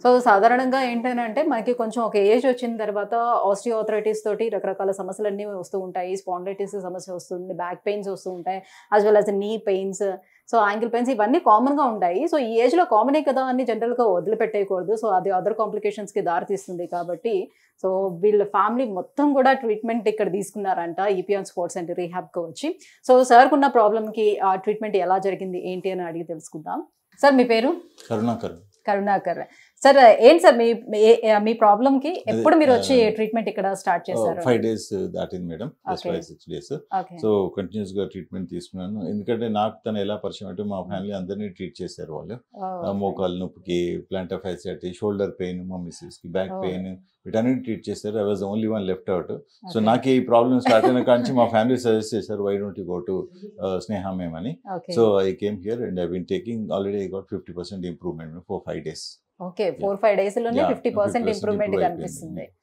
So, సాధారణంగా ఏంటనంటే, మనకి కొంచెం ఒక ఏజ్ వచ్చిన తర్వాత ఆస్టియోఆర్థరైటిస్ తోటి రకరకాల సమస్యలన్నీ వస్తూ ఉంటాయి. స్పాండిలైటిస్ సమస్య వస్తుంది. బ్యాక్ పెయిన్స్ వస్తూ ఉంటాయి. As well as knee pains. So, ankle pains ఇవన్నీ కామన్‌గా ఉంటాయి. సో, ఈ ఏజ్‌లో కామనే కదా అని జనరల్‌గా వదిలిపెట్టేయకూడదు. సో, అది అదర్ కాంప్లికేషన్స్‌కి దారి తీస్తుంది కాబట్టి, సో, వీళ్ళ ఫ్యామిలీ మొత్తం కూడా ట్రీట్మెంట్ ఇక్కడ తీసుకున్నారంట ఈపీఆన్ స్పోర్ట్స్ అండ్ రీహాబ్‌కి వచ్చి. సో, సార్‌కున్న ప్రాబ్లమ్‌కి ఆ ట్రీట్మెంట్ ఎలా జరిగింది, ఏంటి అని అడిగి తెలుసుకుందాం. సార్ మీ పేరు? కరుణాకర్. కరుణాకర్. సార్ ఏంటి సార్ మీ ప్రాబ్లమ్‌కి ఎప్పుడు మీరొచ్చి ట్రీట్మెంట్ ఇక్కడ స్టార్ట్ చేశారు? 5 డేస్ దాటింది madam. Just okay. 5, 6 days. Okay. So, కంటిన్యూస్‌గా ట్రీట్మెంట్ తీసుకున్నాను. ఎందుకంటే నాకు తను ఎలా పరిచయం అంటే మా ఫ్యామిలీ అందరిని ట్రీట్ చేశారు వాళ్ళు. ఓహ్! మోకాలు నొప్పికి, ప్లాంటర్ ఫ్యాసియాటిస్, షోల్డర్ పెయిన్, మా మిసెస్‌కి బ్యాక్ ఓహ్! పెయిన్ వీటన్నిటిని ట్రీట్ చేశారు. I was the only one left out. So, okay. నాకు ఈ ప్రాబ్లమ్ స్టార్ట్ అయిన కాడ నుంచి మా ఫ్యామిలీ సజెస్ట్ చేశారు why don't you go to Sneha ma'am అని. Okay. So, I came here and I been taking already I got 50% improvement for 5 days. Okay. 4, 5 డేస్‌లోనే yeah! 50% 50% improvement improve కనిపిస్తుంది. అయిపోయింది.